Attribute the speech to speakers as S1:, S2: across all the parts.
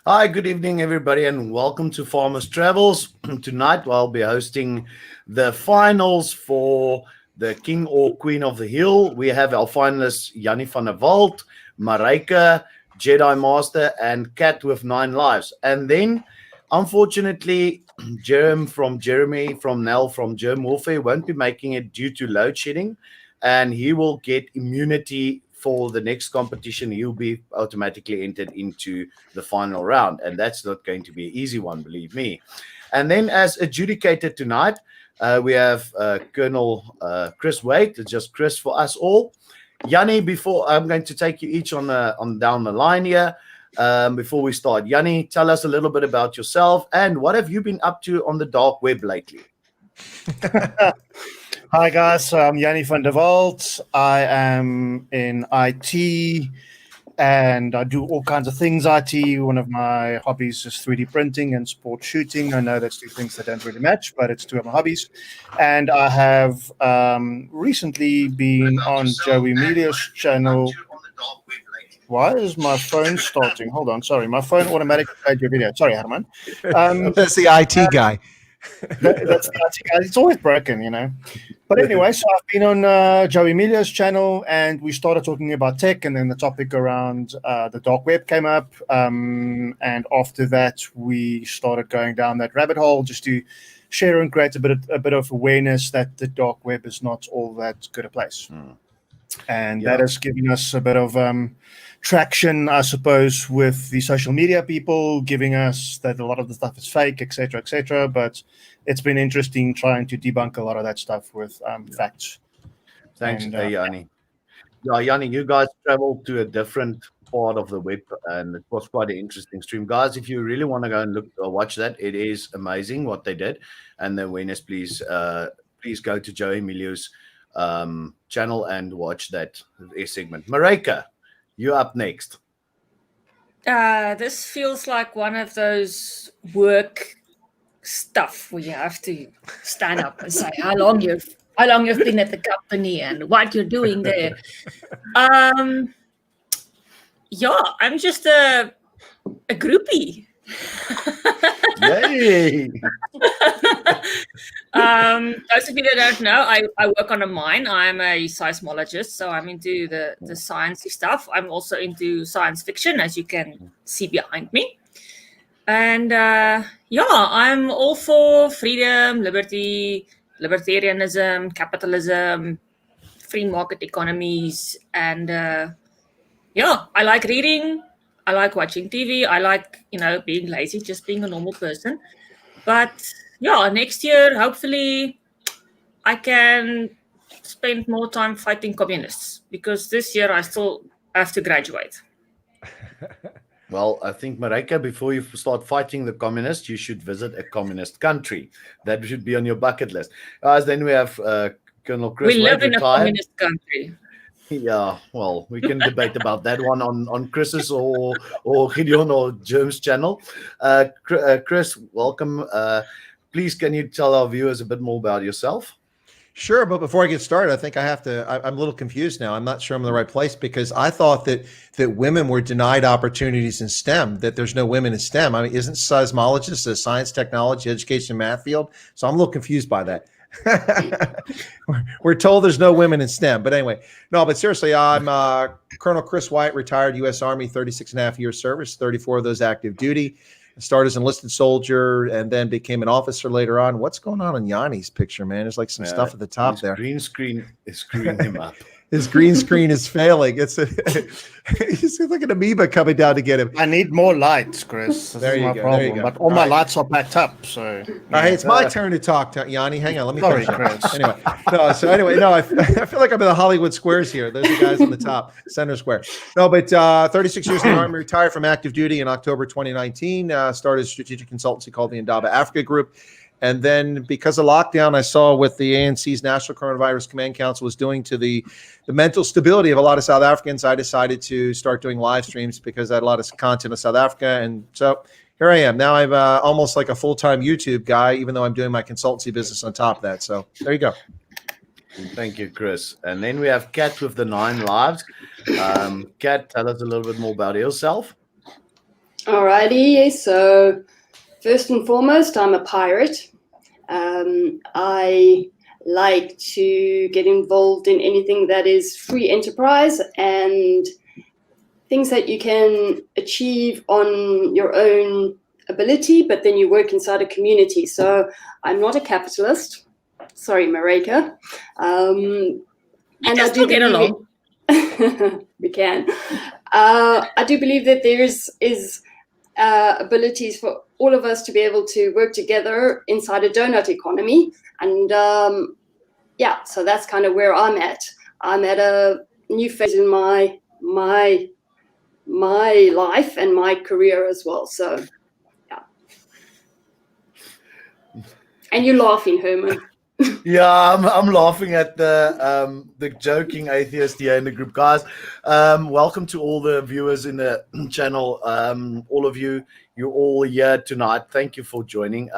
S1: Hi, good evening, everybody, and welcome to Farmers Travels. Tonight, I'll be hosting the finals for the King or Queen of the Hill. We have our finalists Jannie van der Walt, Maryke, Jedi Master, and Cat with 9 lives. And then, unfortunately, Jeremy from Nell from Germ Warfare won't be making it due to load shedding, and he will get immunity for the next competition. He'll be automatically entered into the final round, and that's not going to be an easy one, believe me. And then, as adjudicator tonight, we have Colonel Chris Wyatt. It's just Chris for us all. Jannie, before I'm going to take you each on down the line here. Before we start, Jannie, tell us a little bit about yourself and what have you been up to on the dark web lately?
S2: Hi guys, I'm Jannie van der Walt. I am in IT and I do all kinds of things IT. One of my hobbies is 3D printing and sport shooting. I know that's two things that don't really match, but it's two of my hobbies. And I have recently been on Joey Media's channel. Why is my phone starting? Hold on, sorry. My phone automatically played your video. Sorry, Herman.
S3: That's the IT guy.
S2: That's the IT guy. It's always broken, you know. But anyway, so I've been on Joey Media's channel, and we started talking about tech, and then the topic around the dark web came up. And after that, we started going down that rabbit hole just to share and create a bit of awareness that the dark web is not all that good a place. And that has given us a bit of traction, I suppose, with the social media people, giving us that a lot of the stuff is fake, etc. But it's been interesting trying to debunk a lot of that stuff with facts.
S1: Thanks, Jannie. Yeah, Jannie, you guys traveled to a different part of the web, and it was quite an interesting stream. Guys, if you really want to go and look or watch that, it is amazing what they did. And the awareness, please go to Joe Emilio's channel and watch that segment. Maryke, you're up next.
S4: This feels like one of those work stuff where you have to stand up and say how long you've been at the company and what you're doing there. Yeah, I'm just a groupie.
S1: Yay!
S4: Those of you that don't know, I work on a mine. I'm a seismologist, so I'm into the sciencey stuff. I'm also into science fiction, as you can see behind me. And I'm all for freedom, liberty, libertarianism, capitalism, free market economies, and I like reading. I like watching TV. I like, being lazy, just being a normal person. But next year, hopefully, I can spend more time fighting communists because this year I still have to graduate.
S1: Well, I think, Maryke, before you start fighting the communists, you should visit a communist country. That should be on your bucket list. Guys, then we have Colonel Chris.
S4: We live in a communist country.
S1: Yeah, well, we can debate about that one on Chris's or Gideon or Germ's channel. Chris, welcome. Please, can you tell our viewers a bit more about yourself?
S3: Sure, but before I get started, I think I have to. I'm a little confused now. I'm not sure I'm in the right place because I thought that women were denied opportunities in STEM. That there's no women in STEM. I mean, isn't seismologist a science, technology, education, math field? So I'm a little confused by that. We're told there's no women in STEM, but anyway, no. But seriously, I'm Colonel Chris Wyatt, retired U.S. Army, 36.5 years service, 34 of those active duty. Started as an enlisted soldier and then became an officer later on. What's going on in Yanni's picture, man? There's like some stuff at the top there.
S1: Green screen is screwing him up.
S3: His green screen is failing. He's like an amoeba coming down to get him.
S2: I need more lights, Chris.
S3: There you go. There you go.
S2: But all my lights are packed up. So
S3: hey, it's my turn to talk, Jannie. Hang on, let me finish.
S2: Chris.
S3: Anyway, I feel like I'm in the Hollywood squares here. Those are the guys on the top, center square. No, but 36 years in the Army, retired from active duty in October 2019. Started a strategic consultancy called the Indaba Africa Group. And then because of lockdown, I saw what the ANC's National Coronavirus Command Council was doing to the mental stability of a lot of South Africans. I decided to start doing live streams because I had a lot of content in South Africa. And so here I am. Now I'm almost like a full-time YouTube guy, even though I'm doing my consultancy business on top of that. So there you go.
S1: Thank you, Chris. And then we have Cat with the 9 lives. Cat, tell us a little bit more about yourself.
S5: Alrighty, so first and foremost, I'm a pirate. I like to get involved in anything that is free enterprise and things that you can achieve on your own ability, but then you work inside a community. So I'm not a capitalist. Sorry, Maryke. And
S4: I do get along.
S5: We can. I do believe that there is abilities for all of us to be able to work together inside a donut economy. And so that's kind of where I'm at. I'm at a new phase in my life and my career as well. So, yeah. And you're laughing, Herman.
S1: Yeah, I'm laughing at the joking atheist here in the group, guys. Welcome to all the viewers in the channel. All of you, you're all here tonight. Thank you for joining.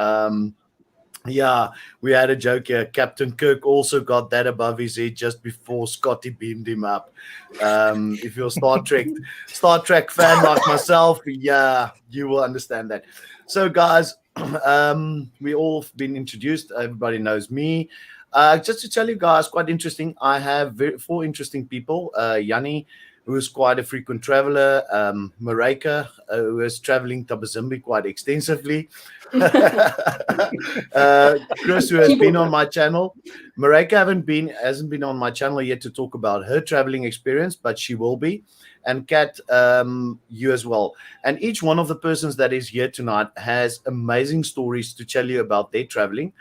S1: Yeah, we had a joke here. Captain Kirk also got that above his head just before Scotty beamed him up. If you're a Star Trek fan like myself, yeah, you will understand that. So, guys, we all been introduced. Everybody knows me. Just to tell you guys, quite interesting. I have 4 interesting people. Jannie, who is quite a frequent traveler. Maryke, who is traveling Tabazimbi quite extensively. Chris, who has been on my channel. Maryke hasn't been on my channel yet to talk about her traveling experience, but she will be. And Kat, you as well. And each one of the persons that is here tonight has amazing stories to tell you about their traveling.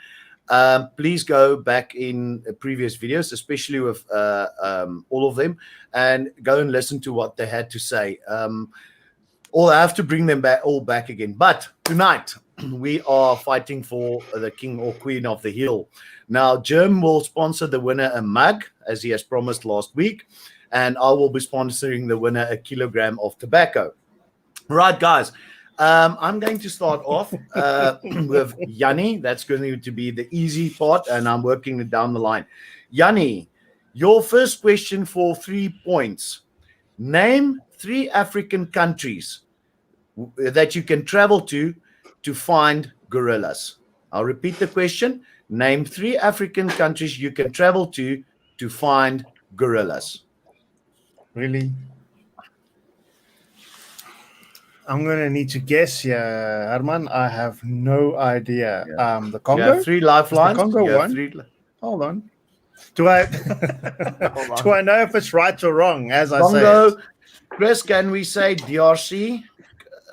S1: Please go back in previous videos, especially with all of them, and go and listen to what they had to say. Or I have to bring them back again. But tonight, we are fighting for the king or queen of the hill. Now, Jim will sponsor the winner a mug, as he has promised last week. And I will be sponsoring the winner a kilogram of tobacco. Right, guys. I'm going to start off with Jannie. That's going to be the easy part, and I'm working it down the line. Jannie, your first question for 3 points. Name 3 African countries that you can travel to find gorillas. I'll repeat the question. Name 3 African countries you can travel to find gorillas.
S2: Really? I'm going to need to guess here, Herman. I have no idea.
S1: Yeah.
S2: The Congo?
S1: You have 3 lifelines.
S2: The Congo one? Hold on. Do I do I know if it's right or wrong as I say it?
S1: Chris, can we say DRC?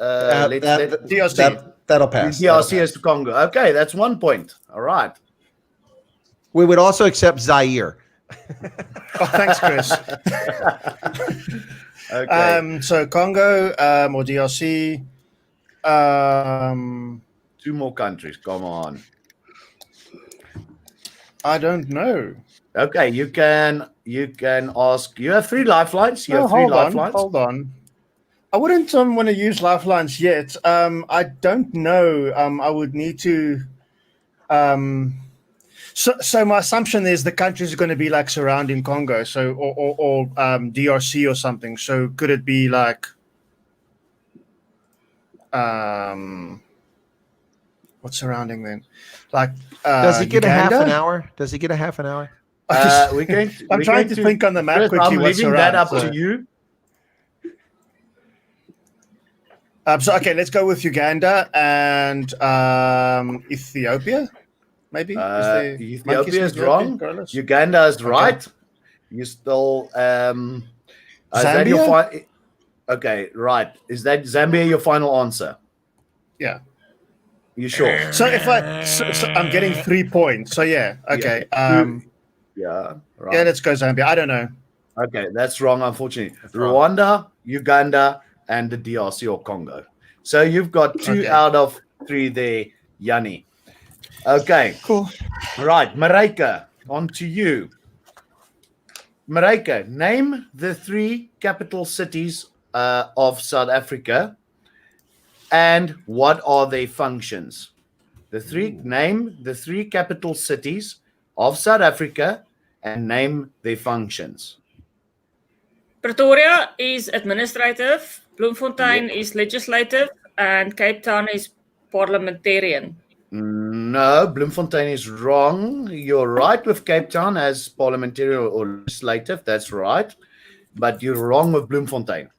S2: DRC.
S3: That'll pass.
S1: DRC is the Congo. Okay, that's 1 point. All right.
S3: We would also accept Zaire.
S2: Oh, thanks, Chris.
S1: Okay.
S2: So Congo or DRC.
S1: 2 more countries. Come on.
S2: I don't know.
S1: Okay, you can ask. You have 3 lifelines. You have 3 lifelines.
S2: Hold on. I wouldn't want to use lifelines yet. I don't know. I would need to. So my assumption is the countries are going to be like surrounding Congo, so or DRC or something. So could it be like what's surrounding then? Like
S3: does he get
S2: Uganda?
S3: a half an hour? Does he get a half an hour?
S2: I'm trying to think on the map quickly.
S1: I'm leaving that up to you.
S2: So okay, let's go with Uganda and Ethiopia. Maybe
S1: Ethiopia is wrong. Uganda is right. You still
S2: Zambia?
S1: Okay, right. Is that Zambia your final answer?
S2: Yeah.
S1: You sure?
S2: So if I'm getting 3 points. So yeah. Okay.
S1: Yeah. Right.
S2: Yeah. Let's go Zambia. I don't know.
S1: Okay, that's wrong. Unfortunately, Rwanda, Uganda, and the DRC or Congo. So you've got 2 out of 3 there, Jannie. Okay.
S2: Cool.
S1: All right, Maryke, on to you. Maryke, name the 3 capital cities of South Africa, and what are their functions? Name the 3 capital cities of South Africa, and name their functions.
S4: Pretoria is administrative. Bloemfontein is legislative. and Cape Town is parliamentarian.
S1: No, Bloemfontein is wrong. You're right with Cape Town as parliamentary or legislative. That's right. But you're wrong with Bloemfontein.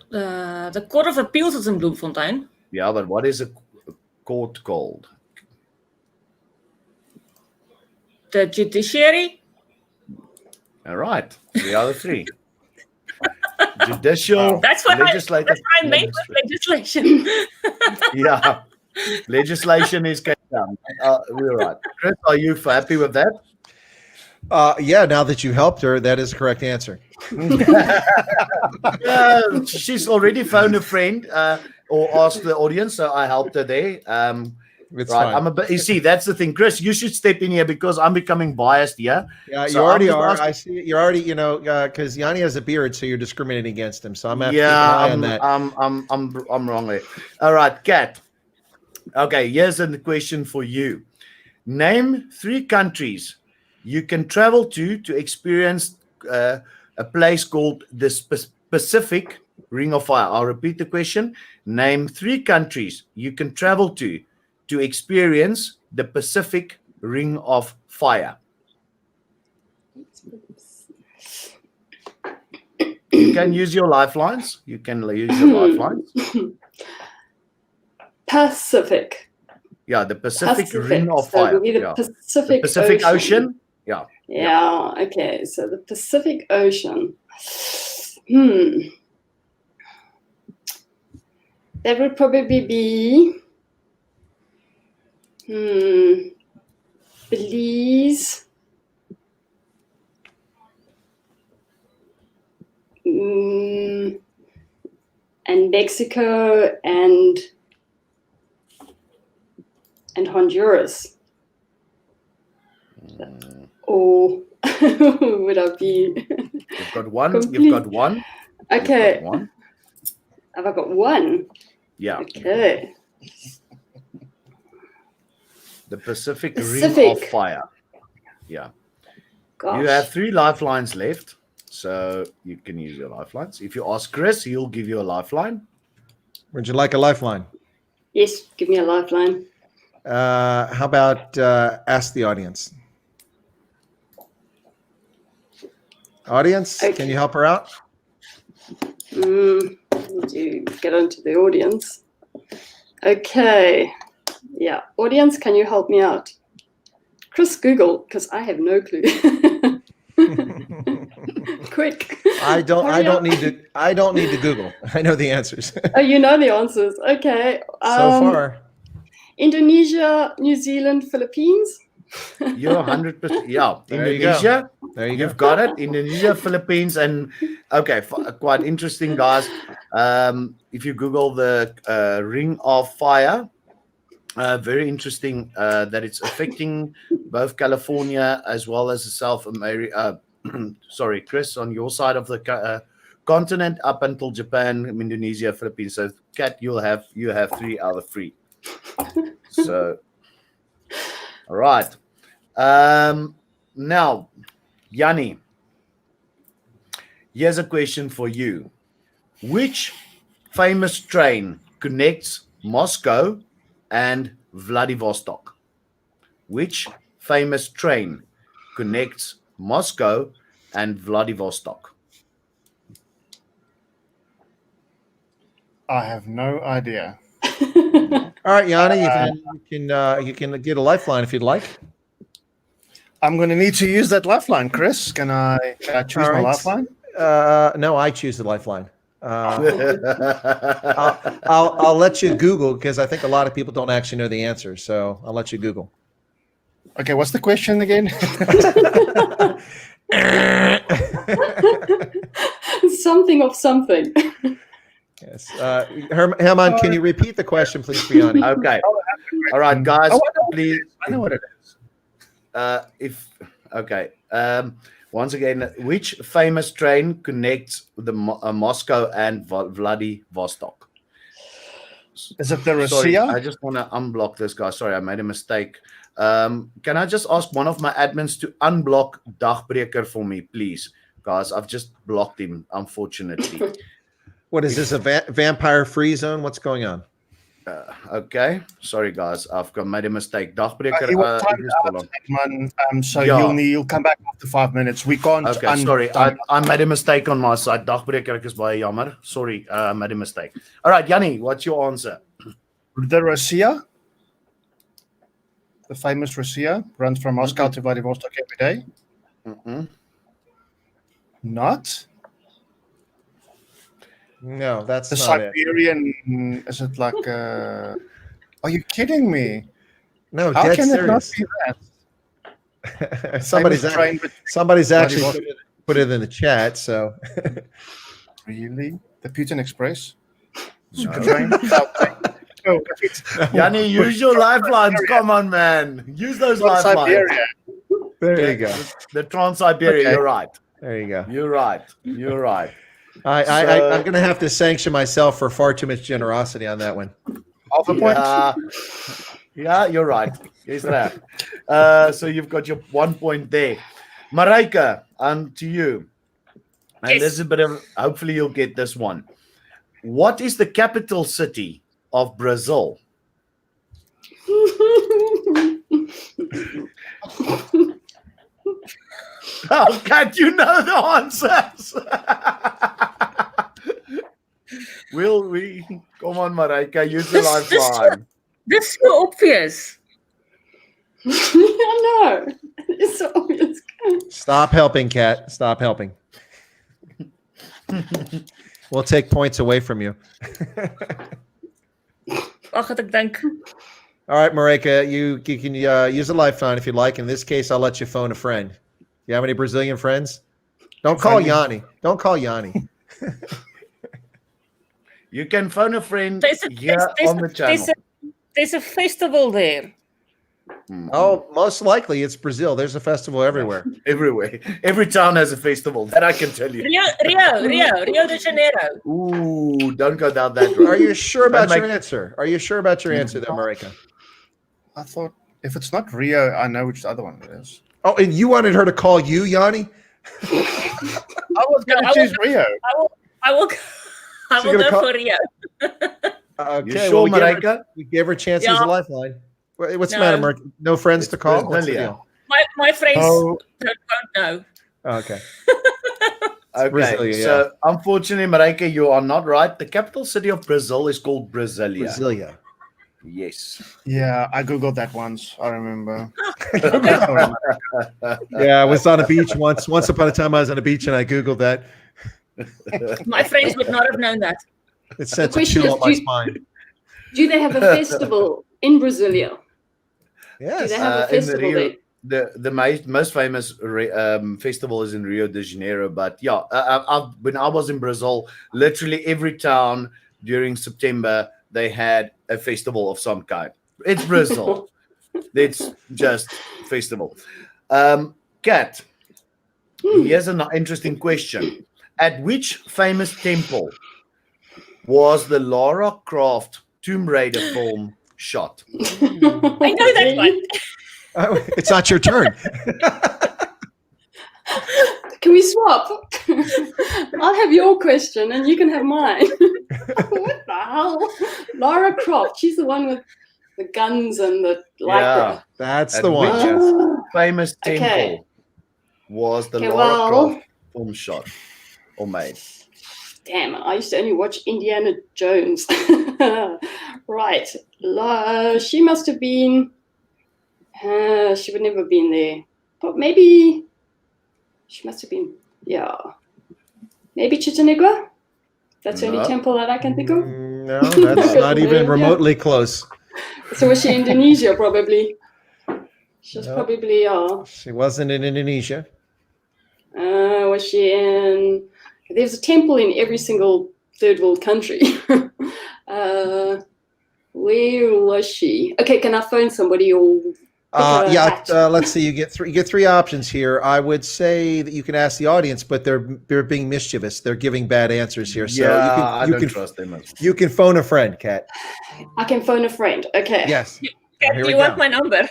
S4: The Court of Appeals is in Bloemfontein.
S1: Yeah, but what is a court called?
S4: The judiciary.
S1: All right. The other three. Judicial,
S4: That's what
S1: legislative.
S4: I made with legislation.
S1: Yeah. Legislation is Cape Town. We're right. Chris, are you happy with that?
S3: Yeah, now that you helped her, that is the correct answer.
S1: She's already found a friend or asked the audience, so I helped her there.
S3: It's
S1: Right,
S3: fine.
S1: I'm a bit. You see, that's the thing, Chris. You should step in here because I'm becoming biased here.
S3: Yeah,
S1: So
S3: you already
S1: I'm just
S3: are.
S1: asking-
S3: I see. You're already, because Jannie has a beard, so you're discriminating against him. So I'm going to
S1: Yeah,
S3: keep an eye on that.
S1: I'm wrong there. All right, Kat. Okay, here's a question for you. Name 3 countries you can travel to experience a place called the Pacific Ring of Fire. I'll repeat the question. Name 3 countries you can travel to experience the Pacific Ring of Fire. You can use your lifelines. You can use your lifelines.
S5: Pacific.
S1: Yeah, the Pacific Ring of
S5: So it
S1: Fire.
S5: would be the
S1: Yeah.
S5: Pacific,
S1: The Pacific Ocean. Yeah.
S5: Yeah. Okay. So the Pacific Ocean. That would probably be Belize. And Mexico and Honduras. Or would I be?
S1: You've got one.
S5: Complete.
S1: You've got one.
S5: Okay.
S1: You've got one.
S5: Have I got one?
S1: Yeah.
S5: Okay.
S1: The Pacific Ring
S5: Pacific.
S1: of Fire. Yeah.
S5: Gosh.
S1: You have 3 lifelines left, so you can use your lifelines. If you ask Chris, he'll give you a lifeline.
S3: Would you like a lifeline?
S5: Yes, give me a lifeline.
S3: How about ask the audience? Audience,
S5: Okay.
S3: can you help her out?
S5: Need to get onto the audience. Okay. Yeah. Audience, can you help me out? Chris, Google, because I have no clue. Quick.
S3: I don't
S5: Hurry up.
S3: need to Google. I know the answers.
S5: Oh, you know the answers. Okay.
S3: So far.
S5: Indonesia, New Zealand, Philippines.
S1: You're 100%. Yeah.
S3: There you go.
S1: Indonesia.
S3: There you go.
S1: You've got it. Indonesia, Philippines, and okay, quite interesting, guys. If you Google the Ring of Fire, very interesting that it's affecting both California as well as South America. Sorry, Chris, on your side of the continent up until Japan, Indonesia, Philippines. So, Kat, you have 3 out of 3. So, all right. Now, Jannie, here's a question for you. Which famous train connects Moscow and Vladivostok? Which famous train connects Moscow and Vladivostok?
S2: I have no idea.
S3: All right, Jannie, you can get a lifeline if you'd like.
S2: I'm going to need to use that lifeline, Chris. Can I choose
S3: All
S2: my
S3: right.
S2: lifeline?
S3: No, I choose the lifeline. I'll let you Google because I think a lot of people don't actually know the answer. So I'll let you Google.
S2: Okay, what's the question again?
S5: Something of something.
S3: Yes. Herman, can you repeat the question, please, for Jannie?
S1: Okay. All right, guys, please.
S2: I know what it is.
S1: Once again, which famous train connects the Moscow and Vladivostok?
S2: Is it the
S1: Sorry,
S2: Russia?
S1: I just want to unblock this guy. Sorry, I made a mistake. Can I just ask one of my admins to unblock Dagbreker for me, please? Guys, I've just blocked him, unfortunately.
S3: What is this, a vampire free zone? What's going on?
S1: Okay, sorry guys, I've made a mistake. Dagbreker.
S2: He was timed out, man. So
S1: Yeah.
S2: he'll come back after 5 minutes. We can't.
S1: Okay, sorry, I made a mistake on my side. Dagbreker ek is baie jammer. Sorry, I made a mistake. All right, Jannie, what's your answer?
S2: The Russia, the famous Russia, runs from Moscow to Vladivostok every day. Not
S3: No, that's
S2: the
S3: not it.
S2: Siberian. Is it like? Are you kidding me?
S3: No,
S2: How
S3: dead
S2: can it not
S3: serious.
S2: be that?
S3: somebody's
S2: Famous
S3: actually,
S2: train with-
S3: somebody's actually put it in the chat. So
S2: Really? The Putin Express? Super
S1: No.
S2: train? Oh, it's
S1: Jannie, use your lifelines. Come on, man. Use those
S2: not
S1: lifelines.
S2: Siberia.
S3: there you go.
S1: The Trans-Siberia,
S2: Okay.
S1: you're right.
S3: There you go.
S1: You're right. You're right.
S3: I'm going to have to sanction myself for far too much generosity on that one.
S2: Half a point.
S1: Yeah, you're right. Yes, that. So you've got your 1 point there. Maryke, on to you. And
S4: Yes.
S1: this is a bit of, hopefully you'll get this one. What is the capital city of Brazil? How can't you know the answers? Will we? Come on, Maryke, use the
S4: This-
S1: lifeline.
S4: This is so obvious.
S5: I know. It's so obvious.
S3: Stop helping, Kat. Stop helping. We'll take points away from you.
S4: Wacht, ek dink.
S3: All right, Maryke, you can use a lifeline if you'd like. In this case, I'll let you phone a friend. You have any Brazilian friends? Don't call Jannie. Don't call Jannie.
S1: You can phone a friend
S4: There's a,
S1: here
S4: there's,
S1: on the channel.
S4: there's a festival there.
S3: Oh, most likely it's Brazil. There's a festival everywhere.
S1: Everywhere. Every town has a festival. That I can tell you.
S4: Rio de Janeiro.
S1: Ooh, don't go down that
S3: Are
S1: road.
S3: you sure about
S1: Don't
S3: your answer? Are you sure about your answer there, Maryke?
S2: I thought if it's not Rio, I know which other one it is.
S3: Oh, and you wanted her to call you, Jannie?
S2: I was going
S4: No,
S2: to
S4: I
S2: choose Rio.
S4: I will
S3: So you're
S4: go
S3: gonna
S4: for Rio.
S3: Okay,
S1: You sure,
S3: we gave her-
S1: Maryke?
S3: we gave her a chance to use a lifeline. What's the
S4: No.
S3: matter, Maryke? No friends
S1: It's
S3: to call? What's the
S1: Brasilia.
S3: deal?
S4: My friends
S2: Oh,
S4: won't know.
S3: Oh, okay.
S1: Okay,
S3: Brasilia,
S1: so unfortunately, Maryke, you are not right. The capital city of Brazil is called Brasilia.
S3: Brasilia.
S1: Yes.
S2: yeah, I googled that once. I remember.
S3: Yeah, I was on a beach once. Once upon a time, I was on a beach and I Googled that.
S4: My friends would not have known that.
S3: It sent a
S5: question
S3: chill
S5: is,
S3: on my spine.
S5: Do they have a festival in Brasilia? Do
S3: Yes.
S5: they have a
S1: In
S5: festival
S1: Rio,
S5: there?
S1: the most famous festival is in Rio de Janeiro. But yeah, when I was in Brazil, literally every town during September they had a festival of some kind. It's Brazil. It's just festival. Kat, here's an interesting question. At which famous temple was the Lara Croft Tomb Raider film shot?
S4: I know that one.
S3: Oh, it's not your turn.
S5: Can we swap? I'll have your question and you can have mine. What the hell? Lara Croft. She's the one with the guns and the lycra.
S3: That's
S1: At
S3: the one.
S1: which-
S5: Ah,
S1: Famous temple
S5: Okay.
S1: was the
S5: Okay,
S1: Lara
S5: well-
S1: Croft film shot or made?
S5: damn, I used to only watch Indiana Jones. Right. She must have been. She would never have been there. But maybe. She must have been. Yeah. Maybe Chichen That's the only
S1: No.
S5: temple that I can think of.
S3: No, that's not even remotely close.
S5: So was she in Indonesia? Probably. She was
S3: No.
S5: probably.
S3: She wasn't in Indonesia.
S5: Was she in? There's a temple in every single third world country. Where was she? Okay, can I phone somebody or?
S3: Yeah, let's see. You get three options here. I would say that you can ask the audience, but they're being mischievous. They're giving bad answers here. So
S1: I
S3: you
S1: don't
S3: can
S1: trust them.
S3: you can phone a friend, Kat.
S5: I can phone a friend. Okay.
S3: Yes.
S4: Kat,
S3: Here
S4: do
S3: we
S4: you want
S3: go.
S4: my number?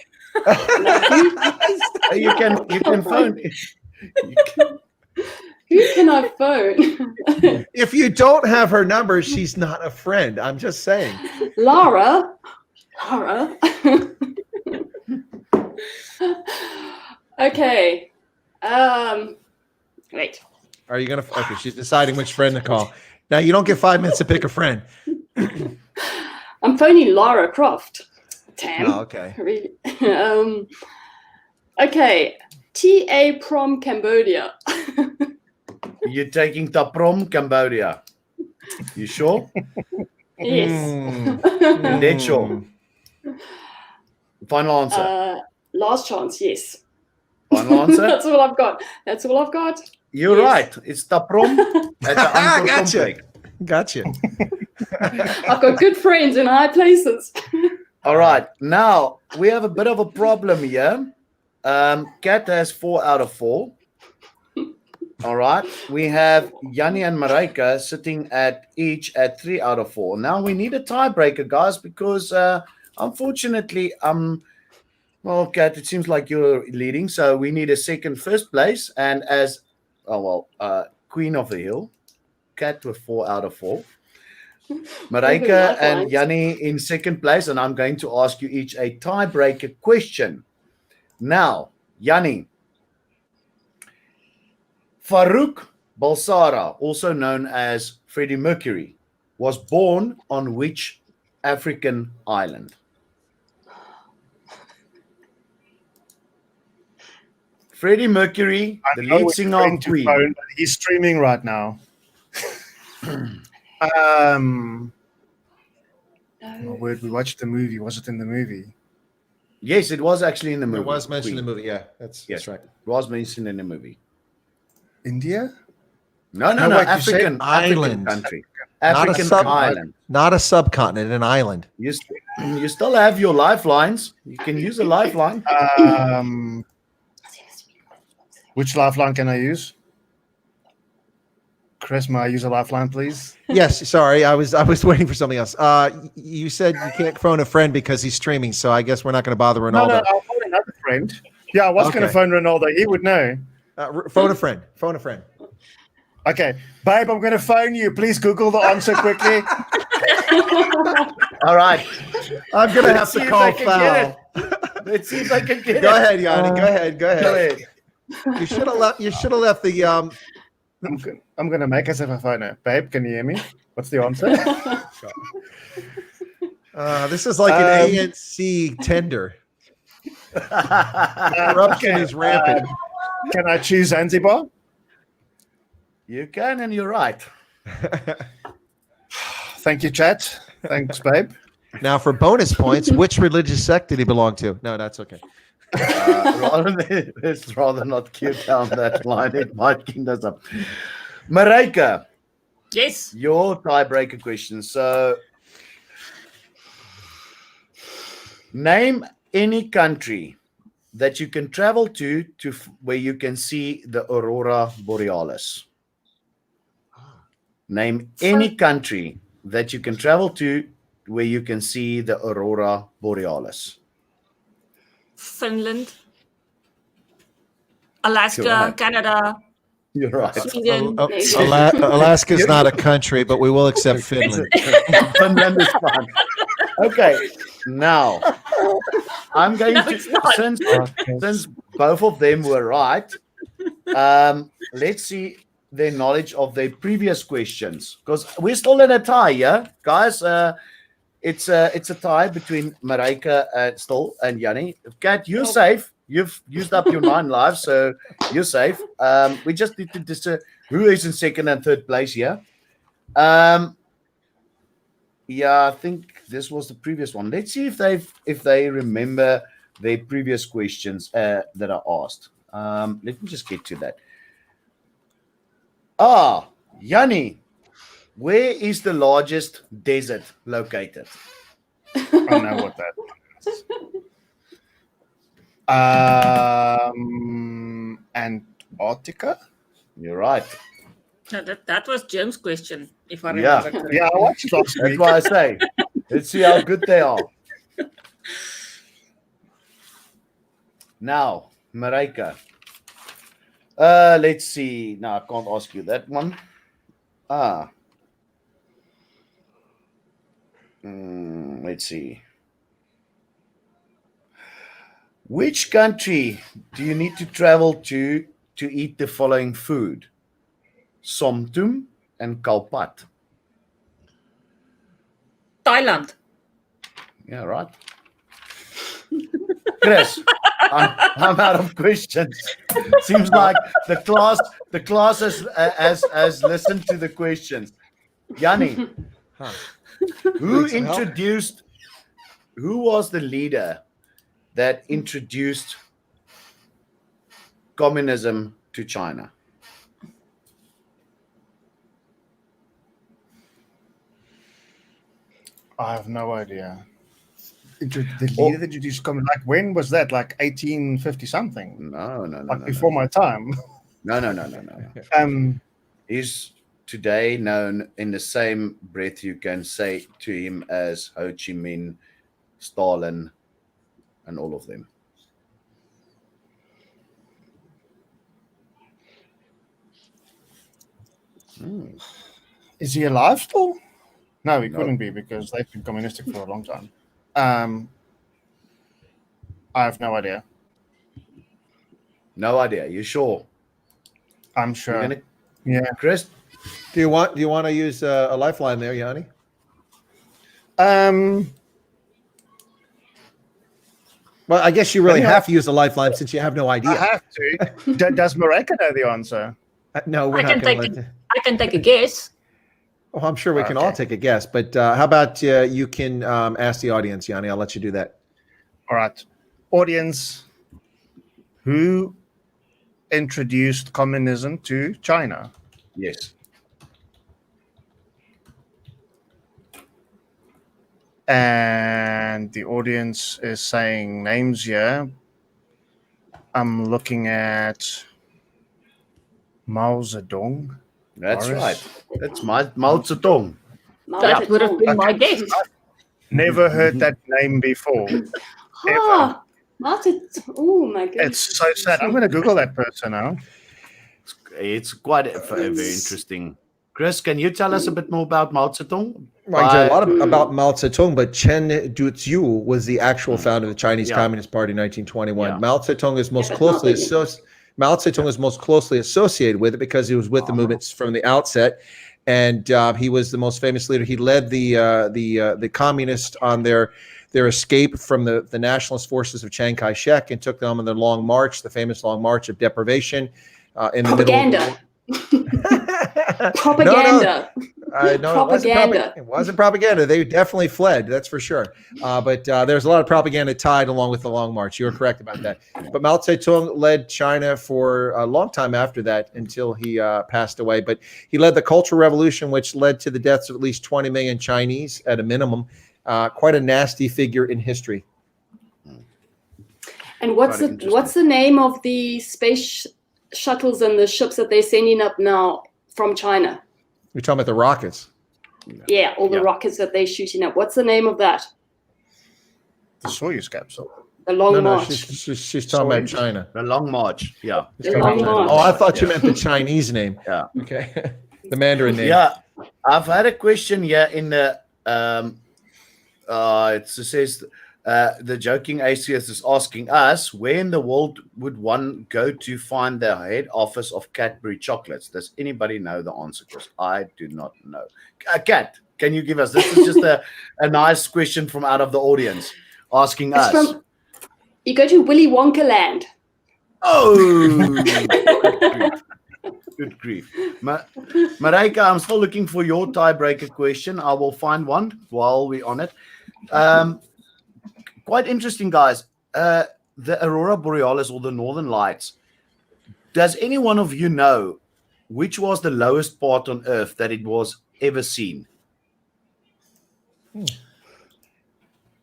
S1: You can phone.
S5: Who can I phone?
S3: If you don't have her number, she's not a friend. I'm just saying.
S5: Lara. Okay. Wait.
S3: Are you gonna? Okay, she's deciding which friend to call. Now you don't get 5 minutes to pick a friend.
S5: I'm phoning Lara Croft. Damn.
S3: Oh, okay.
S5: Really? Okay. TA Prom Cambodia.
S1: You're taking Taprom, Cambodia. You sure?
S5: Yes.
S1: Dead sure. Final answer.
S5: Last chance, yes.
S1: Final answer.
S5: That's all I've got. That's all I've got.
S1: You're
S5: Yes.
S1: right. It's Taprom at the Angkor complex.
S3: Gotcha.
S5: I've got good friends in high places.
S1: All right. Now we have a bit of a problem here. Kat has 4 out of 4. All right. We have Jannie and Maryke sitting at each at 3 out of 4. Now we need a tiebreaker, guys, because unfortunately, well, Kat, it seems like you're leading, so we need a first place, and as Queen of the Hill, Kat with 4 out of 4. Maryke and Jannie in second place, and I'm going to ask you each a tiebreaker question. Now, Jannie, Farouk Balsara, also known as Freddie Mercury, was born on which African island? Freddie Mercury, the lead singer of Queen.
S2: Phone, but he's streaming right now. We watched the movie. Was it in the movie?
S1: Yes, it was actually in the movie.
S3: It was mentioned in
S1: Queen.
S3: the movie. Yeah, that's right.
S1: It was mentioned in the movie.
S2: India?
S1: No,
S2: like you said,
S1: African
S3: island.
S1: country.
S3: Not a
S1: African island.
S3: Not a subcontinent, an island.
S1: You still have your lifelines. You can use a lifeline.
S2: Which lifeline can I use? Chris, may I use a lifeline, please?
S3: Yes, sorry, I was waiting for something else. You said you can't phone a friend because he's streaming, so I guess we're not going to bother Ronaldo.
S2: No, I'll phone another friend. Yeah, I was going to phone Ronaldo. He would know.
S3: Phone a friend. Phone a friend.
S2: Okay, babe, I'm going to phone you. Please Google the answer quickly.
S1: All right.
S3: I'm going to have to call foul.
S1: Let's see if I can get it.
S3: Go ahead, Jannie. Go ahead.
S1: Go ahead.
S3: You should have left. You should have left the.
S2: I'm going to make us have a phone. Babe, can you hear me? What's the answer?
S3: This is like an ANC tender. Corruption is rampant.
S2: Can I choose Zanzibar?
S1: You can, and you're right.
S2: Thank you, chat. Thanks, babe.
S3: Now, for bonus points, which religious sect did he belong to? No, that's okay.
S1: Let's rather not queue down that line. It might end us up. Maryke,
S4: Yes.
S1: your tiebreaker question. So, name any country that you can travel to where you can see the aurora borealis. Name any country that you can travel to where you can see the aurora borealis.
S4: Finland, Alaska,
S1: Correct.
S4: Canada,
S1: You're right.
S4: Sweden.
S3: Alaska's not a country, but we will accept Finland.
S1: Finland is fine. Okay, now I'm going to since both of them were right. Let's see their knowledge of their previous questions, because we're still in a tie, yeah, guys. It's a tie between Maryke still and Jannie. Kat, you're safe. You've used up your 9 lives, so you're safe. We just need to decide who is in second and third place here. Yeah, I think this was the previous one. Let's see if they remember their previous questions that I asked. Let me just get to that. Jannie, where is the largest desert located?
S2: I know what that is. Antarctica?
S1: You're right.
S4: No, that was Jim's question, if I remember correctly.
S2: Yeah, I watched last
S1: That's
S2: week.
S1: why I say, let's see how good they are. Now, Maryke, Let's see. No, I can't ask you that one. Let's see. Which country do you need to travel to eat the following food? Somtum and Kalpat.
S4: Thailand.
S1: Yeah, right. Chris, I'm out of questions. Seems like the class has listened to the questions. Jannie, who was the leader that introduced communism to China?
S2: I have no idea. The leader that introduced communism, like when was that? Like 1850 something?
S1: No.
S2: Like before my time.
S1: No. He's today known in the same breath you can say to him as Ho Chi Minh, Stalin, and all of them.
S2: Is he alive still? No, he couldn't be because they've been communistic for a long time. I have no idea.
S1: No idea. You sure?
S2: I'm sure.
S1: Yeah, Chris.
S3: Do you want to use a lifeline there, Jannie? Well, I guess you really have to use a lifeline since you have no idea.
S2: I have to. Does Maryke know the answer?
S3: No, we're not going to.
S4: I can take a guess.
S3: Oh, I'm sure we can all take a guess. But how about you can ask the audience, Jannie? I'll let you do that.
S2: All right. Audience, who introduced communism to China?
S1: Yes.
S2: And the audience is saying names here. I'm looking at Mao Zedong.
S1: That's right. That's Mao Zedong.
S4: That would have been my guess.
S2: Never heard that name before.
S5: Oh my goodness.
S2: It's so sad. I'm going to Google that person now.
S1: It's quite very interesting. Chris, can you tell us a bit more about Mao Zedong?
S3: A lot about Mao Zedong, but Chen Duziu was the actual founder of the Chinese Communist Party in 1921. Yeah. Mao Zedong is most closely associated with it because he was with the movements from the outset, and he was the most famous leader. He led the communists on their escape from the nationalist forces of Chiang Kai-shek and took them on the Long March, the famous Long March of deprivation. In
S5: Propaganda.
S3: The middle of
S5: Propaganda.
S3: No,
S5: propaganda.
S3: It wasn't propaganda. They definitely fled, that's for sure. But there's a lot of propaganda tied along with the Long March. You're correct about that. But Mao Zedong led China for a long time after that until he passed away. But he led the Cultural Revolution, which led to the deaths of at least 20 million Chinese at a minimum. Quite a nasty figure in history.
S5: And what's the name of the space shuttles and the ships that they're sending up now from China?
S3: You're talking about the rockets.
S5: Yeah, all the rockets that they're shooting up. What's the name of that?
S2: The Soyuz capsule.
S5: The Long March.
S3: She's talking about China.
S1: The Long March. Yeah.
S5: The Long March.
S3: Oh, I thought you meant the Chinese name.
S1: Yeah.
S3: Okay. The Mandarin name.
S1: Yeah. I've had a question here in the it says the joking atheist is asking us, where in the world would one go to find the head office of Cadbury Chocolates? Does anybody know the answer? Because I do not know. Kat, can you give us? This is just a nice question from out of the audience asking us.
S5: You go to Willy Wonka Land.
S1: Oh, good grief. Maryke, I'm still looking for your tiebreaker question. I will find one while we're on it. Quite interesting, guys. The Aurora Borealis or the Northern Lights. Does any one of you know which was the lowest part on Earth that it was ever seen?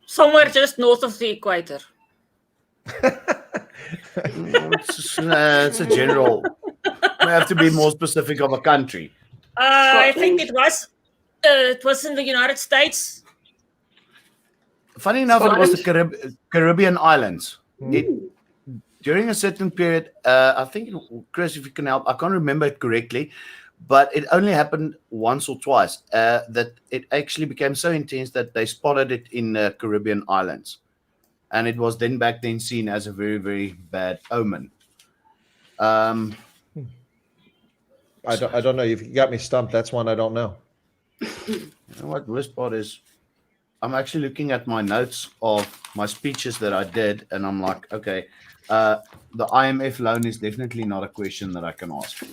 S4: Somewhere just north of the equator.
S1: It's a general. We have to be more specific of a country.
S4: I think it was in the United States.
S1: Funny enough, Scotland. It was the Caribbean islands. during a certain period, I think, Chris, if you can help, I can't remember it correctly, but it only happened once or twice, that it actually became so intense that they spotted it in the Caribbean islands. And it was then back then seen as a very, very bad omen.
S3: I don't know. You've got me stumped. That's one I don't know.
S1: You know what worst part is? I'm actually looking at my notes of my speeches that I did, and I'm like, okay, the IMF loan is definitely not a question that I can ask.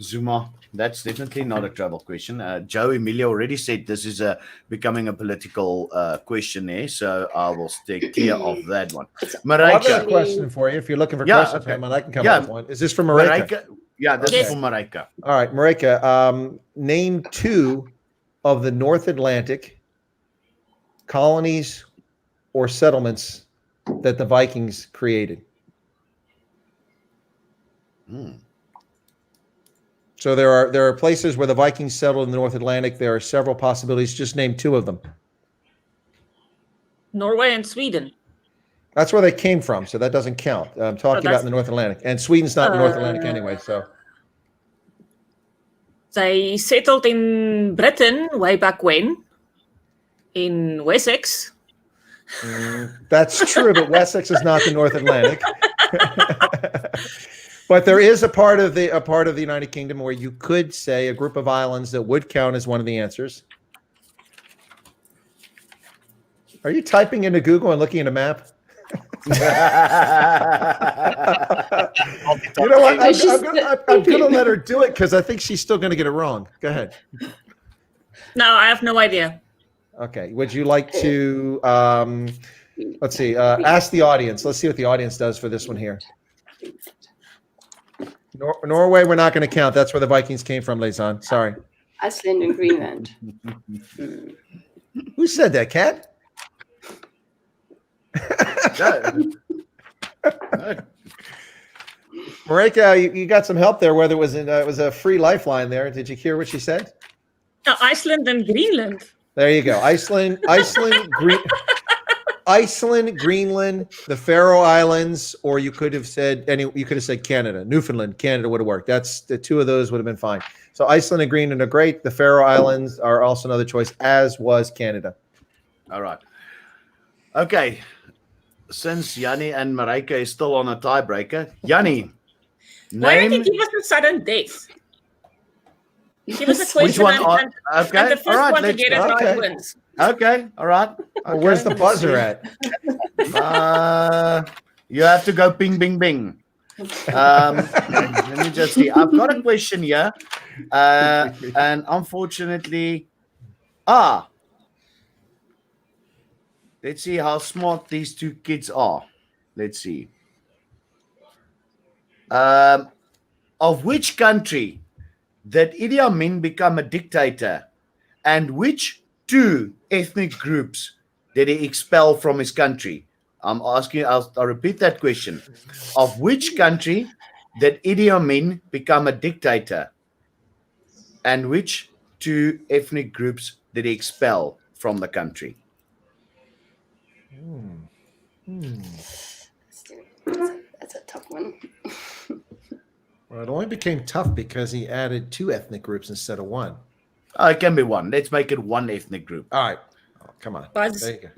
S1: Zuma, that's definitely not a travel question. Joe Emilio already said this is becoming a political question there, so I will stay clear of that one.
S3: Well, I've got a
S1: Maryke.
S3: question for you. If you're looking for questions,
S1: okay.
S3: I can come up with one. Is this for Maryke?
S1: Yeah, this
S4: Yes.
S1: is for Maryke.
S3: All right, Maryke, name 2 of the North Atlantic colonies or settlements that the Vikings created. So there are places where the Vikings settled in the North Atlantic. There are several possibilities. Just name 2 of them.
S4: Norway and Sweden.
S3: That's where they came from, so that doesn't count. I'm talking about in the North Atlantic. And Sweden's not in the North Atlantic anyway, so.
S4: They settled in Britain way back when, in Wessex.
S3: That's true, but Wessex is not the North Atlantic. But there is a part of the United Kingdom where you could say a group of islands that would count as one of the answers. Are you typing into Google and looking at a map? You know what? I'm going to let her do it because I think she's still going to get it wrong. Go ahead.
S4: No, I have no idea.
S3: Okay. Would you like to, let's see, ask the audience. Let's see what the audience does for this one here. Norway, we're not going to count. That's where the Vikings came from, Lisan. Sorry.
S5: Iceland and Greenland.
S3: Who said that, Kat? Maryke, you got some help there. Whether it was a free lifeline there. Did you hear what she said?
S4: Iceland and Greenland.
S3: There you go. Iceland, Greenland, the Faroe Islands, or you could have said Canada, Newfoundland, Canada would have worked. That's the 2 of those would have been fine. So Iceland and Greenland are great. The Faroe Islands are also another choice, as was Canada.
S1: All right. Okay. Since Jannie and Maryke is still on a tiebreaker, Jannie,
S4: Why don't you
S1: name
S4: give us a sudden death? Give us a question
S1: which one?
S4: and
S1: Okay,
S4: the first
S1: all right.
S4: one to
S1: Let's
S4: get it
S1: go.
S4: right wins.
S1: Okay, all right.
S3: Well, where's the buzzer at?
S1: You have to go ping, bing, bing. Let me just see. I've got a question here, and unfortunately, let's see how smart these 2 kids are. Let's see. Of which country did Idi Amin become a dictator, and which 2 ethnic groups did he expel from his country? I'm asking, I'll repeat that question. Of which country did Idi Amin become a dictator, and which 2 ethnic groups did he expel from the country?
S5: That's a tough one.
S3: Well, it only became tough because he added 2 ethnic groups instead of 1.
S1: It can be 1. Let's make it 1 ethnic group.
S3: All right. Oh, come on.
S4: Buzz.
S3: There you go.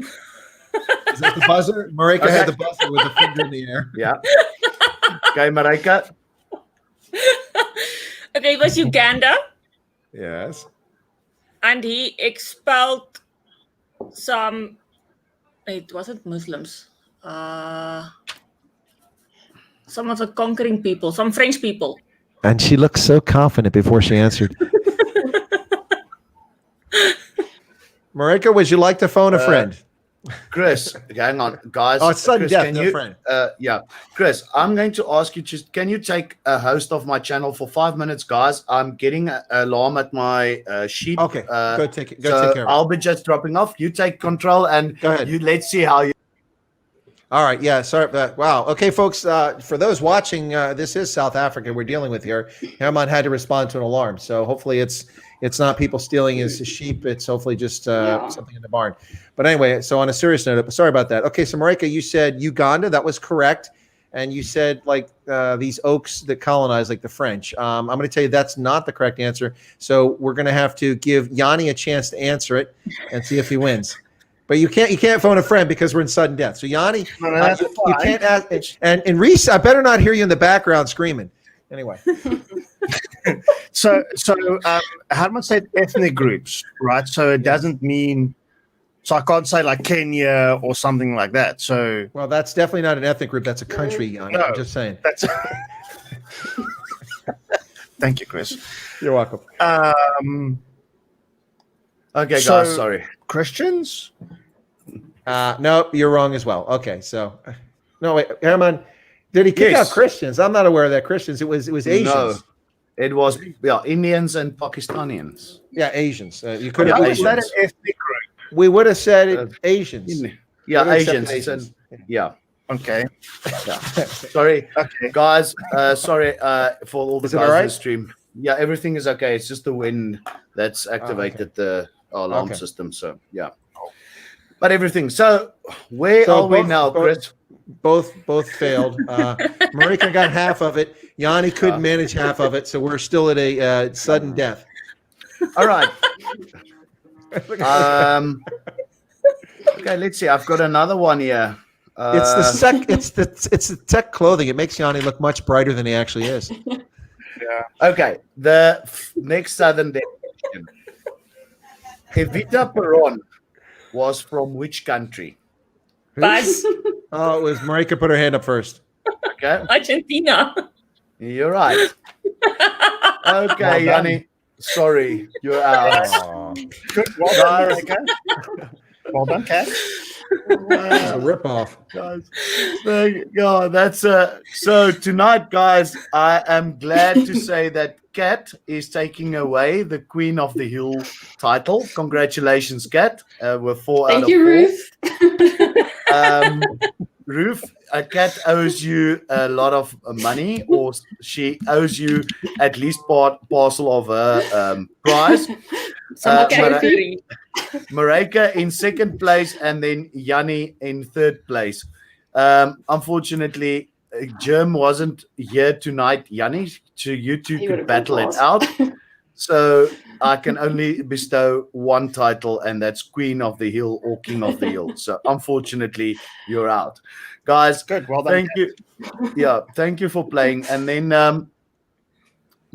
S3: Is that the buzzer? Maryke had the buzzer with the finger in the air.
S1: Yeah. Okay, Maryke.
S4: Okay, it was Uganda,
S3: Yes.
S4: and he expelled some. It wasn't Muslims. Some of the conquering people, some French people.
S3: And she looked so confident before she answered. Maryke, would you like to phone a friend?
S1: Chris, hang on, guys.
S3: Oh, it's sudden
S1: Chris,
S3: death,
S1: can
S3: no
S1: you,
S3: friend.
S1: Yeah, Chris, I'm going to ask you, can you take a host of my channel for 5 minutes, guys? I'm getting an alarm at my sheet.
S3: Okay, go take it. Go
S1: so
S3: take care of it.
S1: I'll be just dropping off. You take control, and
S3: Go ahead.
S1: let's see how you.
S3: All right. Yeah. Sorry. Wow. Okay, folks. For those watching, this is South Africa we're dealing with here. Herman had to respond to an alarm, so hopefully it's not people stealing his sheep. It's hopefully just something in the barn. But anyway, so on a serious note, sorry about that. Okay, so Maryke, you said Uganda. That was correct, and you said like these oaks that colonized, like the French. I'm going to tell you that's not the correct answer. So we're going to have to give Jannie a chance to answer it and see if he wins. But you can't phone a friend because we're in sudden death. So Jannie, you can't ask. And Reese, I better not hear you in the background screaming. Anyway.
S2: So Herman said ethnic groups, right? So it doesn't mean. So I can't say like Kenya or something like that. So
S3: well, that's definitely not an ethnic group. That's a country, Jannie. No, I'm just saying.
S2: That's. Thank you, Chris.
S3: You're welcome.
S1: Okay, guys, sorry.
S2: Christians?
S3: No, you're wrong as well. Okay, so no, wait, Herman, did he kick out Christians? I'm not aware of that. Christians. It was Asians.
S1: No, it was Indians and Pakistanians.
S3: Yeah, Asians. You could have.
S2: Is that an ethnic group?
S3: We would have said Asians.
S1: Yeah, Asians. Yeah.
S2: Okay.
S1: Yeah. Sorry,
S2: Okay,
S1: guys. Sorry for all the
S3: Is it
S1: guys
S3: all right?
S1: in the stream. Yeah, everything is okay. It's just the wind that's activated the alarm system. So yeah, but everything. So where are we now, Chris?
S3: Both failed. Maryke got half of it. Jannie couldn't manage half of it, so we're still at a sudden death.
S1: All right. Okay, let's see. I've got another one here.
S3: It's the tech clothing. It makes Jannie look much brighter than he actually is.
S2: yeah.
S1: Okay, the next sudden death question. Evita Peron was from which country?
S4: Buzz.
S3: Oh, it was Maryke put her hand up first.
S1: Okay,
S4: Argentina.
S1: you're right. Okay, Jannie. Sorry, you're out.
S2: Good. Well done, Maryke. Well done, Kat.
S3: It's a ripoff.
S1: Guys, thank God. That's so tonight, guys. I am glad to say that Kat is taking away the Queen of the Hill title. Congratulations, Kat. We're 4 out of 4.
S5: Thank you, Ruth.
S1: Ruth, Kat owes you a lot of money, or she owes you at least parcel of her prize. Maryke in second place, and then Jannie in third place. Unfortunately, Jim wasn't here tonight, Jannie, so you two could battle it out. So I can only bestow one title, and that's Queen of the Hill or King of the Hill. So unfortunately, you're out. Guys,
S2: Good. Well done.
S1: thank you. Yeah, thank you for playing. And then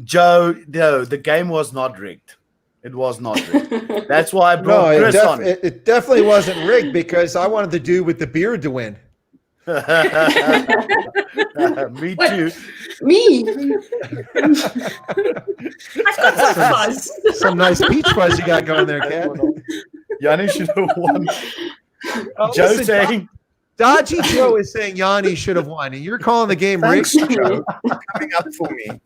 S1: Joe, no, the game was not rigged. It was not rigged. That's why I brought Chris on.
S3: It definitely wasn't rigged because I wanted the dude with the beard to win.
S1: Me too.
S5: Me.
S4: I've got some fuzz.
S3: Some nice peach fuzz you got going there, Kat.
S1: Jannie should have won.
S3: Oh,
S1: Joe
S3: listen,
S1: saying,
S3: Dodgy Joe is saying Jannie should have won, and you're calling the game rigged.
S2: Thanks, Joe, for coming up for me.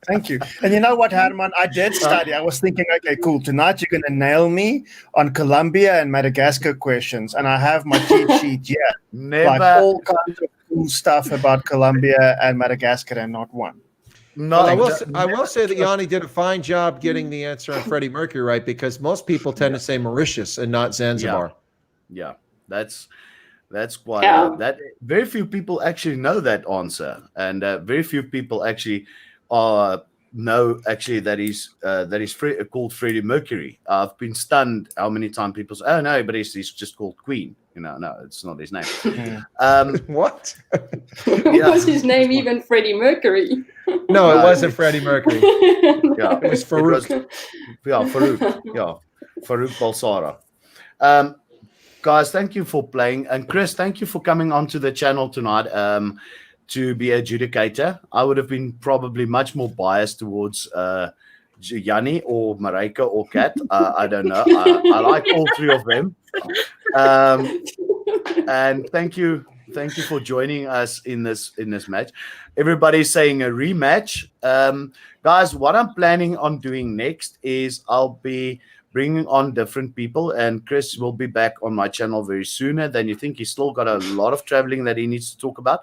S2: Thank you. And you know what, Herman? I did study. I was thinking, okay, cool. Tonight you're going to nail me on Colombia and Madagascar questions. And I have my cheat sheet here.
S1: never.
S2: Like all kinds of cool stuff about Colombia and Madagascar and not one.
S1: No,
S3: Well, I will say that Jannie did a fine job getting the answer on Freddie Mercury right, because most people tend to say Mauritius and not Zanzibar.
S1: Yeah, that's quite that. Very few people actually know that answer, and very few people actually know actually that he's called Freddie Mercury. I've been stunned how many times people say, "Oh no, but he's just called Queen." You know, no, it's not his name.
S3: What?
S5: Was his name even Freddie Mercury?
S3: No, it wasn't Freddie Mercury.
S1: Yeah,
S3: It was Farouk.
S1: Farouk. Yeah, Farouk Balsara. Guys, thank you for playing, and Chris, thank you for coming onto the channel tonight. To be adjudicator, I would have been probably much more biased towards Jannie or Maryke or Kat. I don't know. I like all three of them. And thank you for joining us in this match. Everybody's saying a rematch. Guys, what I'm planning on doing next is I'll be bringing on different people. And Chris will be back on my channel very sooner than you think. He's still got a lot of traveling that he needs to talk about.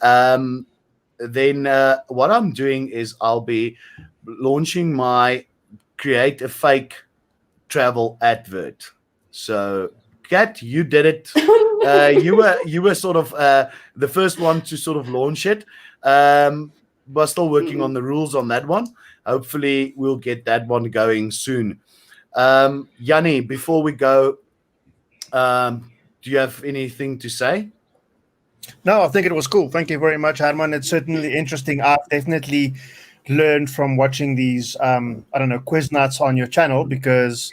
S1: Then what I'm doing is I'll be launching my create a fake travel advert. So Kat, you did it. You were sort of the first one to sort of launch it. We're still working on the rules on that one. Hopefully we'll get that one going soon. Jannie, before we go, do you have anything to say?
S2: No, I think it was cool. Thank you very much, Herman. It's certainly interesting. I've definitely learned from watching these, quiz nights on your channel, because